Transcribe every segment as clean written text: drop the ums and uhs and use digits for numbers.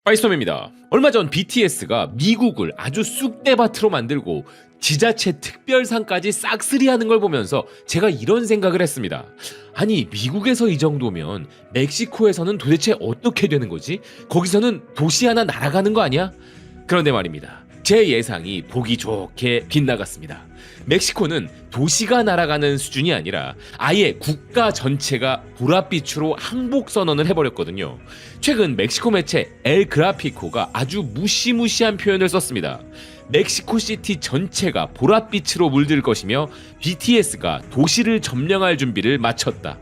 파이스톰입니다. 얼마 전 BTS가 미국을 아주 쑥대밭으로 만들고 지자체 특별상까지 싹쓸이하는 걸 보면서 제가 이런 생각을 했습니다. 아니, 미국에서 이 정도면 멕시코에서는 도대체 어떻게 되는 거지? 거기서는 도시 하나 날아가는 거 아니야? 그런데 말입니다. 제 예상이 보기 좋게 빗나갔습니다. 멕시코는 도시가 날아가는 수준이 아니라 아예 국가 전체가 보랏빛으로 항복 선언을 해버렸거든요. 최근 멕시코 매체 엘 그라피코가 아주 무시무시한 표현을 썼습니다. 멕시코시티 전체가 보랏빛으로 물들 것이며 BTS가 도시를 점령할 준비를 마쳤다.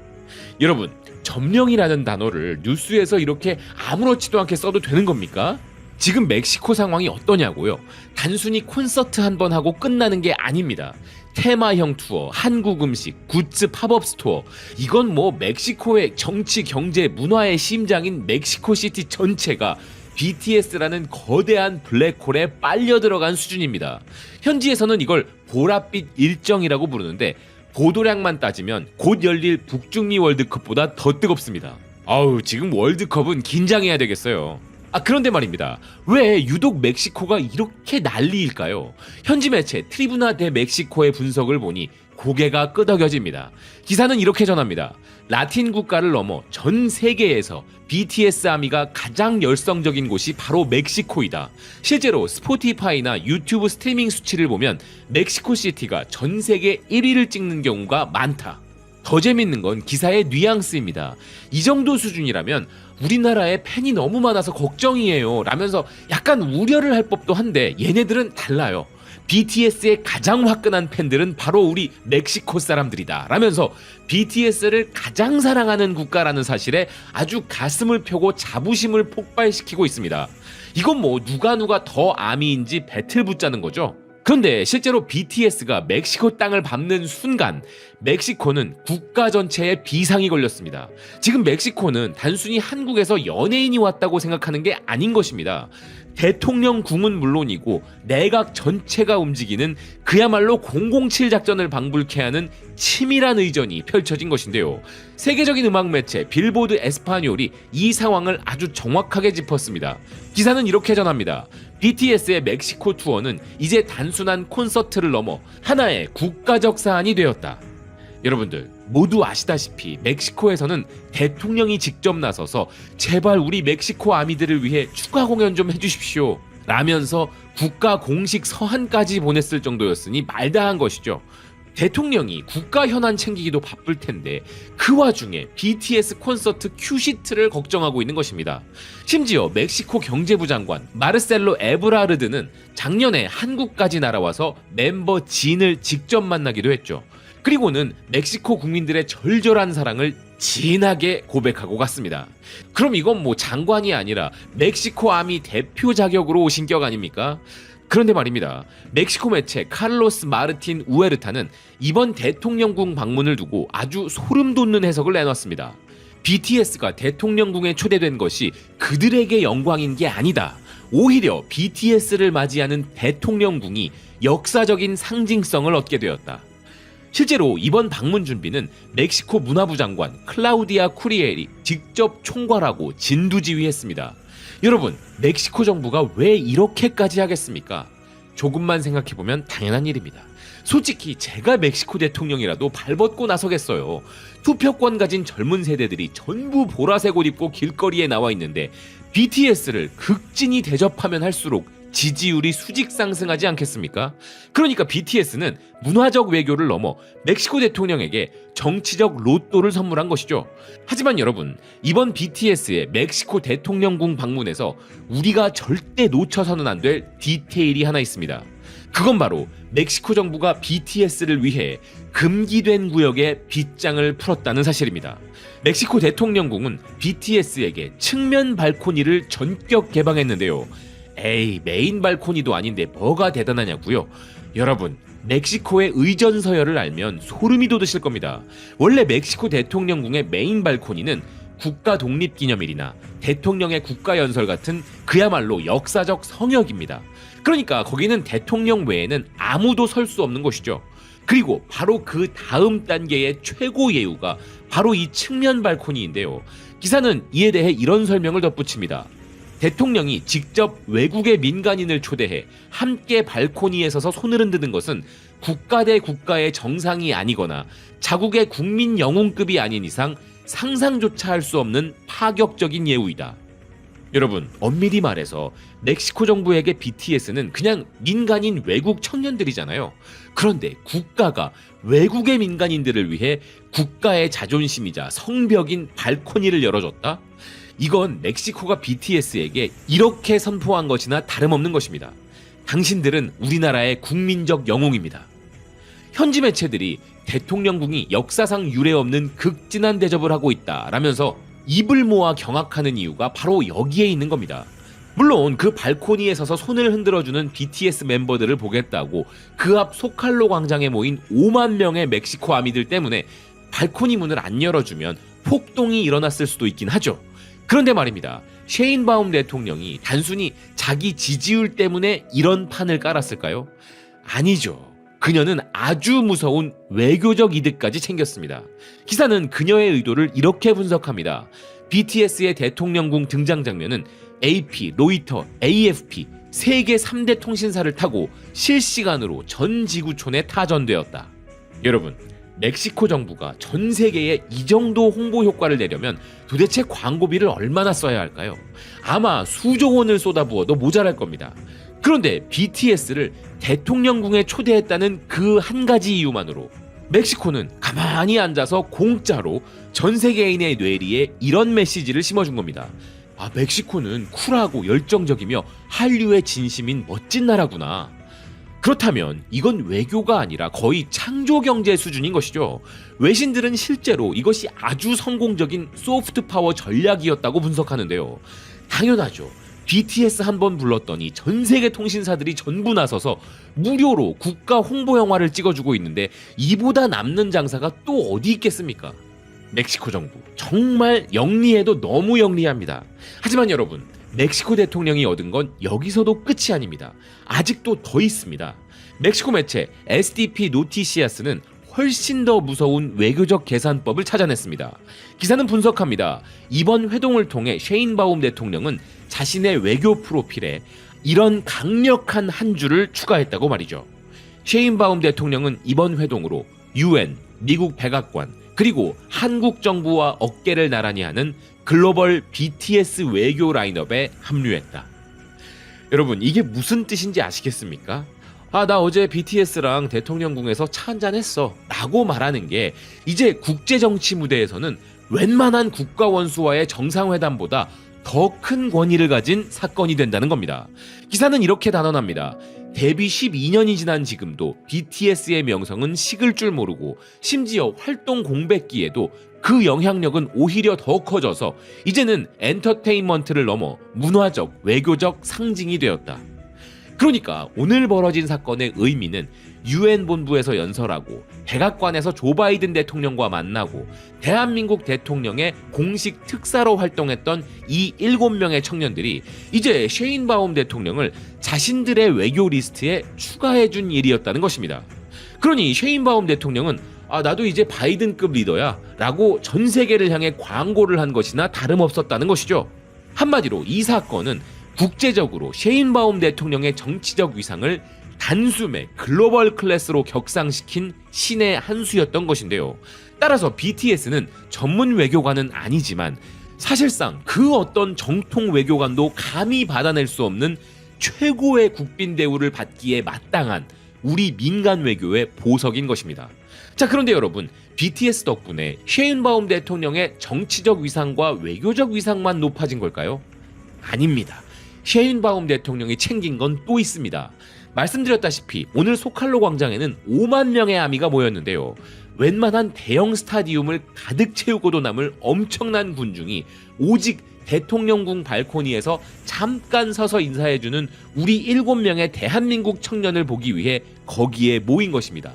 여러분, 점령이라는 단어를 뉴스에서 이렇게 아무렇지도 않게 써도 되는 겁니까? 지금 멕시코 상황이 어떠냐고요? 단순히 콘서트 한 번 하고 끝나는 게 아닙니다. 테마형 투어, 한국 음식, 굿즈 팝업 스토어, 이건 뭐 멕시코의 정치, 경제, 문화의 심장인 멕시코시티 전체가 BTS라는 거대한 블랙홀에 빨려 들어간 수준입니다. 현지에서는 이걸 보랏빛 일정이라고 부르는데 보도량만 따지면 곧 열릴 북중미 월드컵보다 더 뜨겁습니다. 아우, 지금 월드컵은 긴장해야 되겠어요. 그런데 말입니다. 왜 유독 멕시코가 이렇게 난리일까요? 현지 매체 트리부나 데 멕시코의 분석을 보니 고개가 끄덕여집니다. 기사는 이렇게 전합니다. 라틴 국가를 넘어 전 세계에서 BTS 아미가 가장 열성적인 곳이 바로 멕시코이다. 실제로 스포티파이나 유튜브 스트리밍 수치를 보면 멕시코시티가 전 세계 1위를 찍는 경우가 많다. 더 재밌는 건 기사의 뉘앙스입니다. 이 정도 수준이라면 우리나라에 팬이 너무 많아서 걱정이에요 라면서 약간 우려를 할 법도 한데 얘네들은 달라요. BTS의 가장 화끈한 팬들은 바로 우리 멕시코 사람들이다 라면서 BTS를 가장 사랑하는 국가라는 사실에 아주 가슴을 펴고 자부심을 폭발시키고 있습니다. 이건 뭐 누가 더 아미인지 배틀 붙자는 거죠. 그런데 실제로 BTS가 멕시코 땅을 밟는 순간 멕시코는 국가 전체에 비상이 걸렸습니다. 지금 멕시코는 단순히 한국에서 연예인이 왔다고 생각하는 게 아닌 것입니다. 대통령 궁은 물론이고 내각 전체가 움직이는 그야말로 007 작전을 방불케 하는 치밀한 의전이 펼쳐진 것인데요. 세계적인 음악 매체 빌보드 에스파뇰이 이 상황을 아주 정확하게 짚었습니다. 기사는 이렇게 전합니다. BTS의 멕시코 투어는 이제 단순한 콘서트를 넘어 하나의 국가적 사안이 되었다. 여러분들 모두 아시다시피 멕시코에서는 대통령이 직접 나서서 제발 우리 멕시코 아미들을 위해 추가 공연 좀 해주십시오 라면서 국가 공식 서한까지 보냈을 정도였으니 말다한 것이죠. 대통령이 국가 현안 챙기기도 바쁠 텐데 그 와중에 BTS 콘서트 큐시트를 걱정하고 있는 것입니다. 심지어 멕시코 경제부 장관 마르셀로 에브라르드는 작년에 한국까지 날아와서 멤버 진을 직접 만나기도 했죠. 그리고는 멕시코 국민들의 절절한 사랑을 진하게 고백하고 갔습니다. 그럼 이건 뭐 장관이 아니라 멕시코 아미 대표 자격으로 오신 격 아닙니까? 그런데 말입니다. 멕시코 매체 카를로스 마르틴 우에르타는 이번 대통령궁 방문을 두고 아주 소름 돋는 해석을 내놨습니다. BTS가 대통령궁에 초대된 것이 그들에게 영광인 게 아니다. 오히려 BTS를 맞이하는 대통령궁이 역사적인 상징성을 얻게 되었다. 실제로 이번 방문 준비는 멕시코 문화부 장관 클라우디아 쿠리엘이 직접 총괄하고 진두지휘했습니다. 여러분, 멕시코 정부가 왜 이렇게까지 하겠습니까? 조금만 생각해보면 당연한 일입니다. 솔직히 제가 멕시코 대통령이라도 발벗고 나서겠어요. 투표권 가진 젊은 세대들이 전부 보라색 옷 입고 길거리에 나와 있는데 BTS를 극진히 대접하면 할수록 지지율이 수직 상승하지 않겠습니까? 그러니까 BTS는 문화적 외교를 넘어 멕시코 대통령에게 정치적 로또를 선물한 것이죠. 하지만 여러분, 이번 BTS의 멕시코 대통령궁 방문에서 우리가 절대 놓쳐서는 안 될 디테일이 하나 있습니다. 그건 바로 멕시코 정부가 BTS를 위해 금기된 구역에 빗장을 풀었다는 사실입니다. 멕시코 대통령궁은 BTS에게 측면 발코니를 전격 개방했는데요. 에이, 메인 발코니도 아닌데 뭐가 대단하냐고요? 여러분, 멕시코의 의전 서열을 알면 소름이 돋으실 겁니다. 원래 멕시코 대통령궁의 메인 발코니는 국가 독립기념일이나 대통령의 국가연설 같은 그야말로 역사적 성역입니다. 그러니까 거기는 대통령 외에는 아무도 설 수 없는 곳이죠. 그리고 바로 그 다음 단계의 최고 예우가 바로 이 측면 발코니인데요. 기사는 이에 대해 이런 설명을 덧붙입니다. 대통령이 직접 외국의 민간인을 초대해 함께 발코니에 서서 손을 흔드는 것은 국가 대 국가의 정상이 아니거나 자국의 국민 영웅급이 아닌 이상 상상조차 할 수 없는 파격적인 예우이다. 여러분, 엄밀히 말해서 멕시코 정부에게 BTS는 그냥 민간인 외국 청년들이잖아요. 그런데 국가가 외국의 민간인들을 위해 국가의 자존심이자 성벽인 발코니를 열어줬다? 이건 멕시코가 BTS에게 이렇게 선포한 것이나 다름없는 것입니다. 당신들은 우리나라의 국민적 영웅입니다. 현지 매체들이 대통령궁이 역사상 유례없는 극진한 대접을 하고 있다라면서 입을 모아 경악하는 이유가 바로 여기에 있는 겁니다. 물론 그 발코니에 서서 손을 흔들어주는 BTS 멤버들을 보겠다고 그 앞 소칼로 광장에 모인 5만 명의 멕시코 아미들 때문에 발코니 문을 안 열어주면 폭동이 일어났을 수도 있긴 하죠. 그런데 말입니다. 셰인바움 대통령이 단순히 자기 지지율 때문에 이런 판을 깔았을까요? 아니죠. 그녀는 아주 무서운 외교적 이득까지 챙겼습니다. 기사는 그녀의 의도를 이렇게 분석합니다. BTS의 대통령궁 등장 장면은 AP, 로이터, AFP 세계 3대 통신사를 타고 실시간으로 전 지구촌에 타전되었다. 여러분, 멕시코 정부가 전 세계에 이 정도 홍보 효과를 내려면 도대체 광고비를 얼마나 써야 할까요? 아마 수조 원을 쏟아부어도 모자랄 겁니다. 그런데 BTS를 대통령궁에 초대했다는 그 한 가지 이유만으로 멕시코는 가만히 앉아서 공짜로 전 세계인의 뇌리에 이런 메시지를 심어준 겁니다. 아, 멕시코는 쿨하고 열정적이며 한류의 진심인 멋진 나라구나. 그렇다면 이건 외교가 아니라 거의 창조경제 수준인 것이죠. 외신들은 실제로 이것이 아주 성공적인 소프트 파워 전략이었다고 분석하는데요. 당연하죠. BTS 한 번 불렀더니 전 세계 통신사들이 전부 나서서 무료로 국가 홍보 영화를 찍어주고 있는데 이보다 남는 장사가 또 어디 있겠습니까? 멕시코 정부 정말 영리해도 너무 영리합니다. 하지만 여러분, 멕시코 대통령이 얻은 건 여기서도 끝이 아닙니다. 아직도 더 있습니다. 멕시코 매체 SDP 노티시아스는 훨씬 더 무서운 외교적 계산법을 찾아냈습니다. 기사는 분석합니다. 이번 회동을 통해 셰인바움 대통령은 자신의 외교 프로필에 이런 강력한 한 줄을 추가했다고 말이죠. 셰인바움 대통령은 이번 회동으로 UN, 미국 백악관, 그리고 한국 정부와 어깨를 나란히 하는 글로벌 BTS 외교 라인업에 합류했다. 여러분, 이게 무슨 뜻인지 아시겠습니까? 아, 나 어제 BTS랑 대통령궁에서 차 한잔 했어 라고 말하는 게 이제 국제정치 무대에서는 웬만한 국가 원수와의 정상회담보다 더 큰 권위를 가진 사건이 된다는 겁니다. 기사는 이렇게 단언합니다. 데뷔 12년이 지난 지금도 BTS의 명성은 식을 줄 모르고 심지어 활동 공백기에도 그 영향력은 오히려 더 커져서 이제는 엔터테인먼트를 넘어 문화적, 외교적 상징이 되었다. 그러니까 오늘 벌어진 사건의 의미는 UN 본부에서 연설하고 백악관에서 조 바이든 대통령과 만나고 대한민국 대통령의 공식 특사로 활동했던 이 7명의 청년들이 이제 셰인바움 대통령을 자신들의 외교 리스트에 추가해준 일이었다는 것입니다. 그러니 셰인바움 대통령은 아, 나도 이제 바이든급 리더야 라고 전 세계를 향해 광고를 한 것이나 다름없었다는 것이죠. 한마디로 이 사건은 국제적으로 셰인바움 대통령의 정치적 위상을 단숨에 글로벌 클래스로 격상시킨 신의 한 수였던 것인데요. 따라서 BTS는 전문 외교관은 아니지만 사실상 그 어떤 정통 외교관도 감히 받아낼 수 없는 최고의 국빈 대우를 받기에 마땅한 우리 민간 외교의 보석인 것입니다. 자, 그런데 여러분, BTS 덕분에 셰인바움 대통령의 정치적 위상과 외교적 위상만 높아진 걸까요? 아닙니다. 셰인바움 대통령이 챙긴 건 또 있습니다. 말씀드렸다시피 오늘 소칼로 광장에는 5만 명의 아미가 모였는데요. 웬만한 대형 스타디움을 가득 채우고도 남을 엄청난 군중이 오직 대통령궁 발코니에서 잠깐 서서 인사해주는 우리 7명의 대한민국 청년을 보기 위해 거기에 모인 것입니다.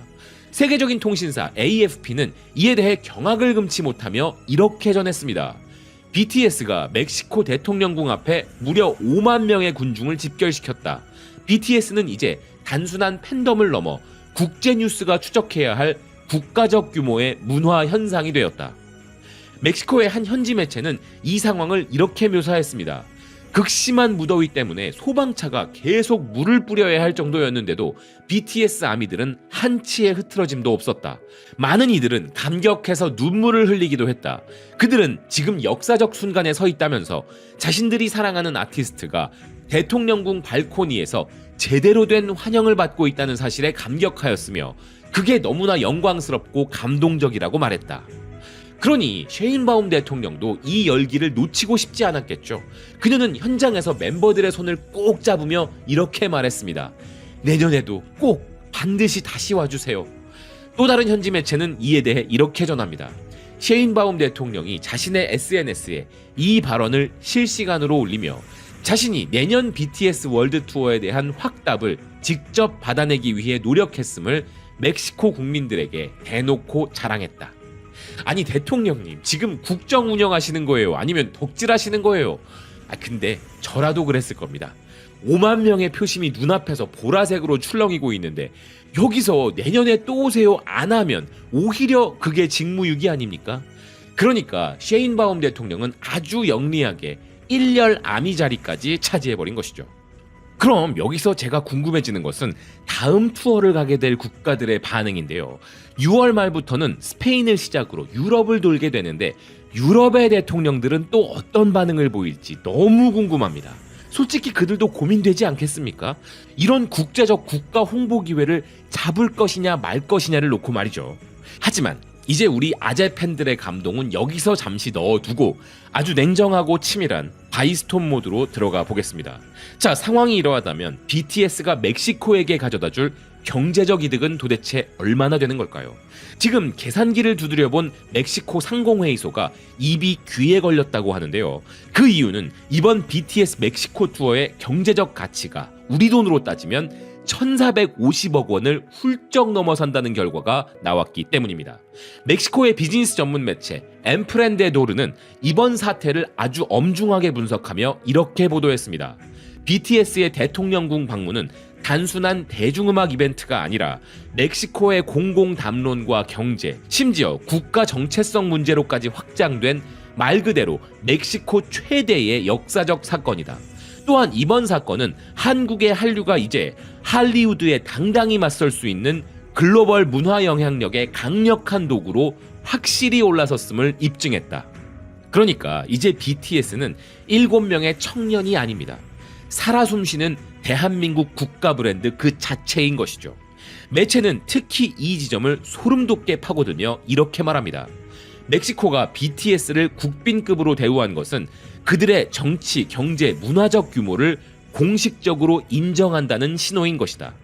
세계적인 통신사 AFP는 이에 대해 경악을 금치 못하며 이렇게 전했습니다. BTS가 멕시코 대통령궁 앞에 무려 5만 명의 군중을 집결시켰다. BTS는 이제 단순한 팬덤을 넘어 국제뉴스가 추적해야 할 국가적 규모의 문화 현상이 되었다. 멕시코의 한 현지 매체는 이 상황을 이렇게 묘사했습니다. 극심한 무더위 때문에 소방차가 계속 물을 뿌려야 할 정도였는데도 BTS 아미들은 한치의 흐트러짐도 없었다. 많은 이들은 감격해서 눈물을 흘리기도 했다. 그들은 지금 역사적 순간에 서 있다면서 자신들이 사랑하는 아티스트가 대통령궁 발코니에서 제대로 된 환영을 받고 있다는 사실에 감격하였으며 그게 너무나 영광스럽고 감동적이라고 말했다. 그러니 셰인바움 대통령도 이 열기를 놓치고 싶지 않았겠죠. 그녀는 현장에서 멤버들의 손을 꼭 잡으며 이렇게 말했습니다. 내년에도 꼭 반드시 다시 와주세요. 또 다른 현지 매체는 이에 대해 이렇게 전합니다. 셰인바움 대통령이 자신의 SNS에 이 발언을 실시간으로 올리며 자신이 내년 BTS 월드 투어에 대한 확답을 직접 받아내기 위해 노력했음을 멕시코 국민들에게 대놓고 자랑했다. 아니 대통령님 지금 국정 운영하시는 거예요? 아니면 덕질하시는 거예요? 근데 저라도 그랬을 겁니다. 5만 명의 표심이 눈앞에서 보라색으로 출렁이고 있는데 여기서 내년에 또 오세요 안 하면 오히려 그게 직무유기 아닙니까? 그러니까 셰인바움 대통령은 아주 영리하게 1열 아미 자리까지 차지해버린 것이죠. 그럼 여기서 제가 궁금해지는 것은 다음 투어를 가게 될 국가들의 반응인데요. 6월 말부터는 스페인을 시작으로 유럽을 돌게 되는데 유럽의 대통령들은 또 어떤 반응을 보일지 너무 궁금합니다. 솔직히 그들도 고민되지 않겠습니까? 이런 국제적 국가 홍보 기회를 잡을 것이냐 말 것이냐를 놓고 말이죠. 하지만 이제 우리 아재 팬들의 감동은 여기서 잠시 넣어두고 아주 냉정하고 치밀한 바이스톤 모드로 들어가 보겠습니다. 자, 상황이 이러하다면 BTS가 멕시코에게 가져다줄 경제적 이득은 도대체 얼마나 되는 걸까요? 지금 계산기를 두드려본 멕시코 상공회의소가 입이 귀에 걸렸다고 하는데요. 그 이유는 이번 BTS 멕시코 투어의 경제적 가치가 우리 돈으로 따지면 1,450억 원을 훌쩍 넘어선다는 결과가 나왔기 때문입니다. 멕시코의 비즈니스 전문 매체 엠프렌데도르는 이번 사태를 아주 엄중하게 분석하며 이렇게 보도했습니다. BTS의 대통령궁 방문은 단순한 대중음악 이벤트가 아니라 멕시코의 공공 담론과 경제, 심지어 국가 정체성 문제로까지 확장된 말 그대로 멕시코 최대의 역사적 사건이다. 또한 이번 사건은 한국의 한류가 이제 할리우드에 당당히 맞설 수 있는 글로벌 문화 영향력의 강력한 도구로 확실히 올라섰음을 입증했다. 그러니까 이제 BTS는 7명의 청년이 아닙니다. 살아 숨쉬는 대한민국 국가 브랜드 그 자체인 것이죠. 매체는 특히 이 지점을 소름 돋게 파고들며 이렇게 말합니다. 멕시코가 BTS를 국빈급으로 대우한 것은 그들의 정치, 경제, 문화적 규모를 공식적으로 인정한다는 신호인 것이다.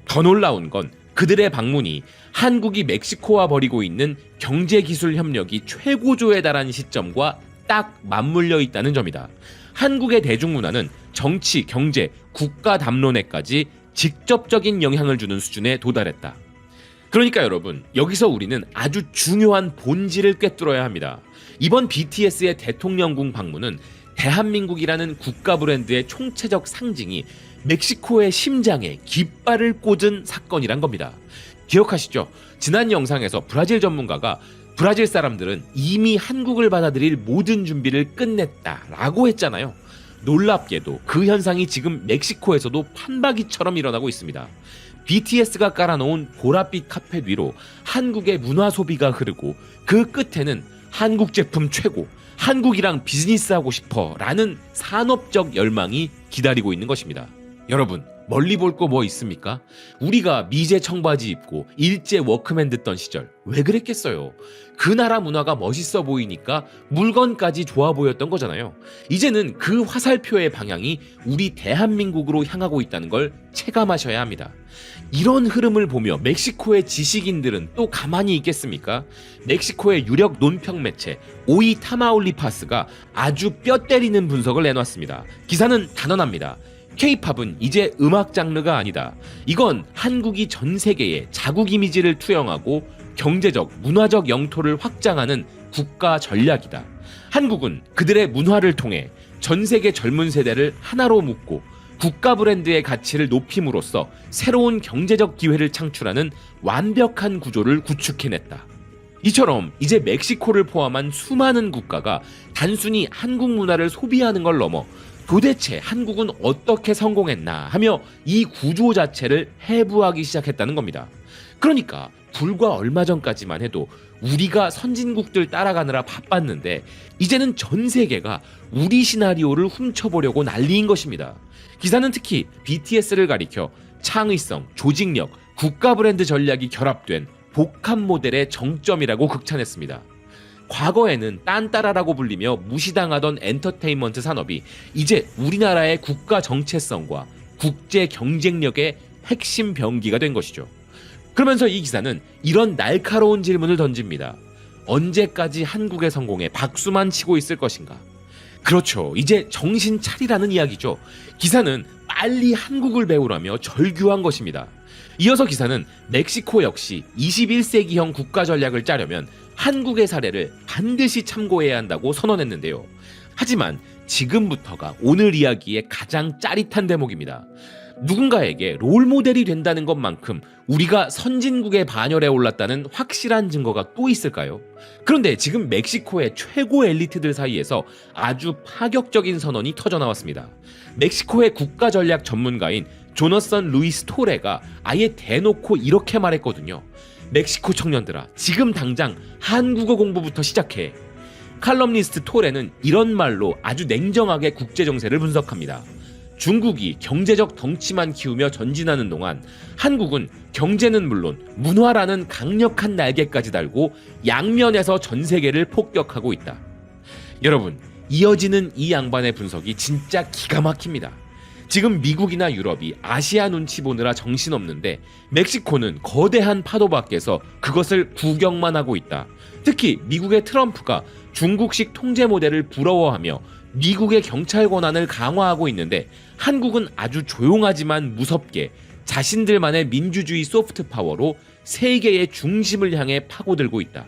더 놀라운 건 그들의 방문이 한국이 멕시코와 벌이고 있는 경제기술 협력이 최고조에 달한 시점과 딱 맞물려 있다는 점이다. 한국의 대중문화는 정치, 경제, 국가 담론에까지 직접적인 영향을 주는 수준에 도달했다. 그러니까 여러분, 여기서 우리는 아주 중요한 본질을 꿰뚫어야 합니다. 이번 BTS의 대통령궁 방문은 대한민국이라는 국가 브랜드의 총체적 상징이 멕시코의 심장에 깃발을 꽂은 사건이란 겁니다. 기억하시죠? 지난 영상에서 브라질 전문가가 브라질 사람들은 이미 한국을 받아들일 모든 준비를 끝냈다라고 했잖아요. 놀랍게도 그 현상이 지금 멕시코에서도 판박이처럼 일어나고 있습니다. BTS가 깔아놓은 보랏빛 카펫 위로 한국의 문화 소비가 흐르고 그 끝에는 한국 제품 최고, 한국이랑 비즈니스하고 싶어 라는 산업적 열망이 기다리고 있는 것입니다. 여러분, 멀리 볼 거 뭐 있습니까? 우리가 미제 청바지 입고 일제 워크맨 듣던 시절 왜 그랬겠어요? 그 나라 문화가 멋있어 보이니까 물건까지 좋아 보였던 거잖아요. 이제는 그 화살표의 방향이 우리 대한민국으로 향하고 있다는 걸 체감하셔야 합니다. 이런 흐름을 보며 멕시코의 지식인들은 또 가만히 있겠습니까? 멕시코의 유력 논평 매체 오이 타마울리파스가 아주 뼈 때리는 분석을 내놨습니다. 기사는 단언합니다. K-팝은 이제 음악 장르가 아니다. 이건 한국이 전 세계에 자국 이미지를 투영하고 경제적, 문화적 영토를 확장하는 국가 전략이다. 한국은 그들의 문화를 통해 전 세계 젊은 세대를 하나로 묶고 국가 브랜드의 가치를 높임으로써 새로운 경제적 기회를 창출하는 완벽한 구조를 구축해냈다. 이처럼 이제 멕시코를 포함한 수많은 국가가 단순히 한국 문화를 소비하는 걸 넘어 도대체 한국은 어떻게 성공했나 하며 이 구조 자체를 해부하기 시작했다는 겁니다. 그러니까 불과 얼마 전까지만 해도 우리가 선진국들 따라가느라 바빴는데 이제는 전 세계가 우리 시나리오를 훔쳐보려고 난리인 것입니다. 기사는 특히 BTS를 가리켜 창의성, 조직력, 국가 브랜드 전략이 결합된 복합 모델의 정점이라고 극찬했습니다. 과거에는 딴따라라고 불리며 무시당하던 엔터테인먼트 산업이 이제 우리나라의 국가 정체성과 국제 경쟁력의 핵심 병기가 된 것이죠. 그러면서 이 기사는 이런 날카로운 질문을 던집니다. 언제까지 한국의 성공에 박수만 치고 있을 것인가? 그렇죠. 이제 정신 차리라는 이야기죠. 기사는 빨리 한국을 배우라며 절규한 것입니다. 이어서 기사는 멕시코 역시 21세기형 국가 전략을 짜려면 한국의 사례를 반드시 참고해야 한다고 선언했는데요. 하지만 지금부터가 오늘 이야기의 가장 짜릿한 대목입니다. 누군가에게 롤모델이 된다는 것만큼 우리가 선진국의 반열에 올랐다는 확실한 증거가 또 있을까요? 그런데 지금 멕시코의 최고 엘리트들 사이에서 아주 파격적인 선언이 터져나왔습니다. 멕시코의 국가전략 전문가인 조너선 루이스 토레가 아예 대놓고 이렇게 말했거든요. 멕시코 청년들아, 지금 당장 한국어 공부부터 시작해. 칼럼니스트 토레는 이런 말로 아주 냉정하게 국제 정세를 분석합니다. 중국이 경제적 덩치만 키우며 전진하는 동안 한국은 경제는 물론 문화라는 강력한 날개까지 달고 양면에서 전 세계를 폭격하고 있다. 여러분, 이어지는 이 양반의 분석이 진짜 기가 막힙니다. 지금 미국이나 유럽이 아시아 눈치 보느라 정신없는데 멕시코는 거대한 파도 밖에서 그것을 구경만 하고 있다. 특히 미국의 트럼프가 중국식 통제 모델을 부러워하며 미국의 경찰 권한을 강화하고 있는데 한국은 아주 조용하지만 무섭게 자신들만의 민주주의 소프트 파워로 세계의 중심을 향해 파고들고 있다.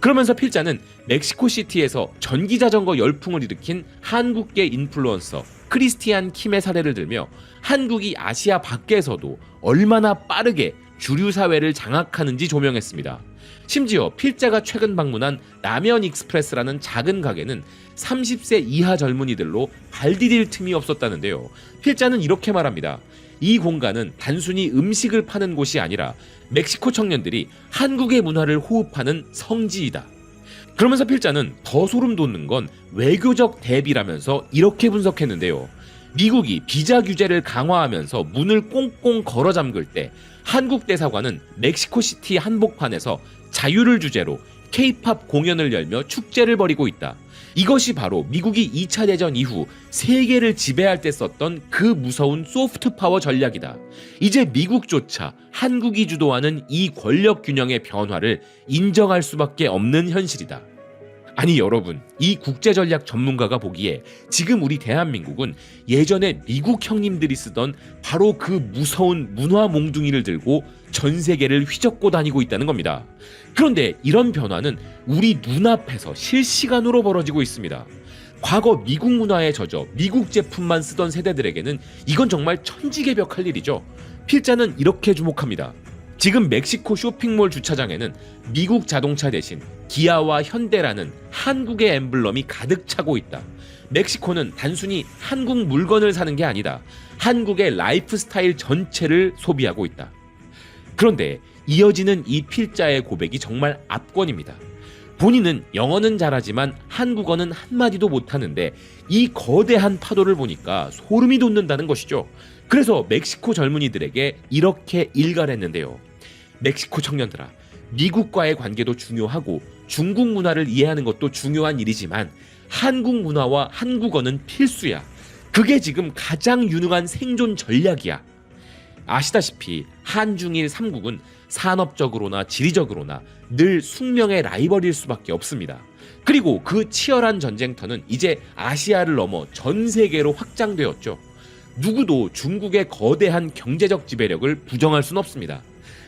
그러면서 필자는 멕시코시티에서 전기자전거 열풍을 일으킨 한국계 인플루언서 크리스티안 킴의 사례를 들며 한국이 아시아 밖에서도 얼마나 빠르게 주류 사회를 장악하는지 조명했습니다. 심지어 필자가 최근 방문한 라면 익스프레스라는 작은 가게는 30세 이하 젊은이들로 발 디딜 틈이 없었다는데요. 필자는 이렇게 말합니다. 이 공간은 단순히 음식을 파는 곳이 아니라 멕시코 청년들이 한국의 문화를 호흡하는 성지이다. 그러면서 필자는 더 소름 돋는 건 외교적 대비라면서 이렇게 분석했는데요. 미국이 비자 규제를 강화하면서 문을 꽁꽁 걸어 잠글 때 한국 대사관은 멕시코시티 한복판에서 자유를 주제로 K-팝 공연을 열며 축제를 벌이고 있다. 이것이 바로 미국이 2차 대전 이후 세계를 지배할 때 썼던 그 무서운 소프트 파워 전략이다. 이제 미국조차 한국이 주도하는 이 권력 균형의 변화를 인정할 수밖에 없는 현실이다. 아니 여러분, 이 국제전략 전문가가 보기에 지금 우리 대한민국은 예전에 미국 형님들이 쓰던 바로 그 무서운 문화 몽둥이를 들고 전 세계를 휘젓고 다니고 있다는 겁니다. 그런데 이런 변화는 우리 눈앞에서 실시간으로 벌어지고 있습니다. 과거 미국 문화에 젖어 미국 제품만 쓰던 세대들에게는 이건 정말 천지개벽할 일이죠. 필자는 이렇게 주목합니다. 지금 멕시코 쇼핑몰 주차장에는 미국 자동차 대신 기아와 현대라는 한국의 엠블럼이 가득 차고 있다. 멕시코는 단순히 한국 물건을 사는 게 아니다. 한국의 라이프 스타일 전체를 소비하고 있다. 그런데 이어지는 이 필자의 고백이 정말 압권입니다. 본인은 영어는 잘하지만 한국어는 한마디도 못하는데 이 거대한 파도를 보니까 소름이 돋는다는 것이죠. 그래서 멕시코 젊은이들에게 이렇게 일갈했는데요. 멕시코 청년들아, 미국과의 관계도 중요하고 중국 문화를 이해하는 것도 중요한 일이지만 한국 문화와 한국어는 필수야. 그게 지금 가장 유능한 생존 전략이야. 아시다시피 한중일 3국은 산업적으로나 지리적으로나 늘 숙명의 라이벌일 수밖에 없습니다. 그리고 그 치열한 전쟁터는 이제 아시아를 넘어 전 세계로 확장되었죠. 누구도 중국의 거대한 경제적 지배력을 부정할 순 없습니다.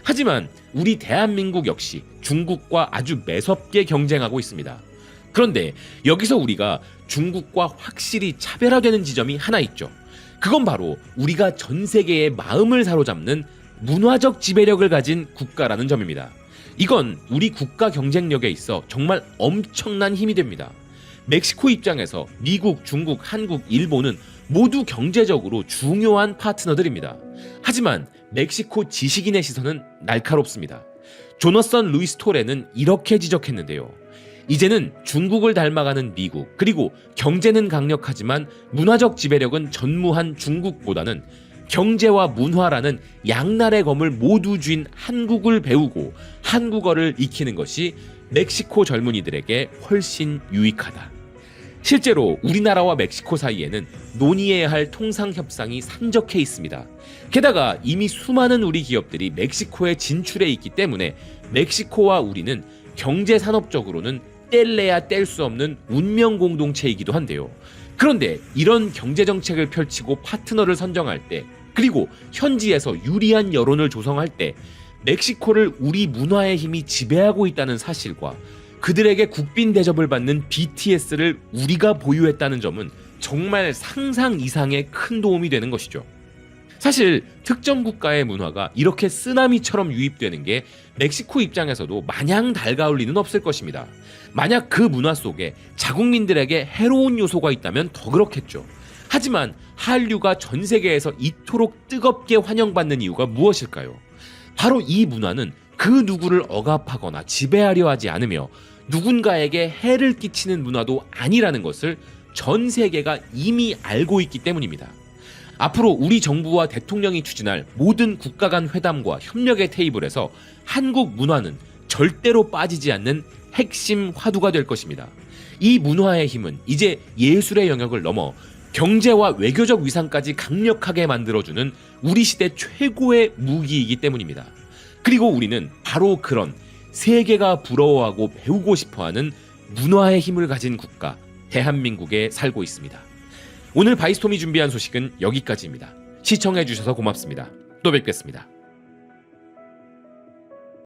하지만 우리 대한민국 역시 중국과 아주 매섭게 경쟁하고 있습니다. 그런데 여기서 우리가 중국과 확실히 차별화되는 지점이 하나 있죠. 그건 바로 우리가 전 세계의 마음을 사로잡는 문화적 지배력을 가진 국가라는 점입니다. 이건 우리 국가 경쟁력에 있어 정말 엄청난 힘이 됩니다. 멕시코 입장에서 미국, 중국, 한국, 일본은 모두 경제적으로 중요한 파트너들입니다. 하지만 멕시코 지식인의 시선은 날카롭습니다. 조너선 루이스 토레는 이렇게 지적했는데요. 이제는 중국을 닮아가는 미국, 그리고 경제는 강력하지만 문화적 지배력은 전무한 중국보다는 경제와 문화라는 양날의 검을 모두 쥔 한국을 배우고 한국어를 익히는 것이 멕시코 젊은이들에게 훨씬 유익하다. 실제로 우리나라와 멕시코 사이에는 논의해야 할 통상협상이 산적해 있습니다. 게다가 이미 수많은 우리 기업들이 멕시코에 진출해 있기 때문에 멕시코와 우리는 경제산업적으로는 뗄래야 뗄 수 없는 운명 공동체이기도 한데요. 그런데 이런 경제정책을 펼치고 파트너를 선정할 때, 그리고 현지에서 유리한 여론을 조성할 때 멕시코를 우리 문화의 힘이 지배하고 있다는 사실과 그들에게 국빈 대접을 받는 BTS를 우리가 보유했다는 점은 정말 상상 이상의 큰 도움이 되는 것이죠. 사실 특정 국가의 문화가 이렇게 쓰나미처럼 유입되는 게 멕시코 입장에서도 마냥 달가울 리는 없을 것입니다. 만약 그 문화 속에 자국민들에게 해로운 요소가 있다면 더 그렇겠죠. 하지만 한류가 전 세계에서 이토록 뜨겁게 환영받는 이유가 무엇일까요? 바로 이 문화는 그 누구를 억압하거나 지배하려 하지 않으며 누군가에게 해를 끼치는 문화도 아니라는 것을 전 세계가 이미 알고 있기 때문입니다. 앞으로 우리 정부와 대통령이 추진할 모든 국가 간 회담과 협력의 테이블에서 한국 문화는 절대로 빠지지 않는 핵심 화두가 될 것입니다. 이 문화의 힘은 이제 예술의 영역을 넘어 경제와 외교적 위상까지 강력하게 만들어주는 우리 시대 최고의 무기이기 때문입니다. 그리고 우리는 바로 그런 세계가 부러워하고 배우고 싶어하는 문화의 힘을 가진 국가 대한민국에 살고 있습니다. 오늘 바이스톰이 준비한 소식은 여기까지입니다. 시청해주셔서 고맙습니다. 또 뵙겠습니다.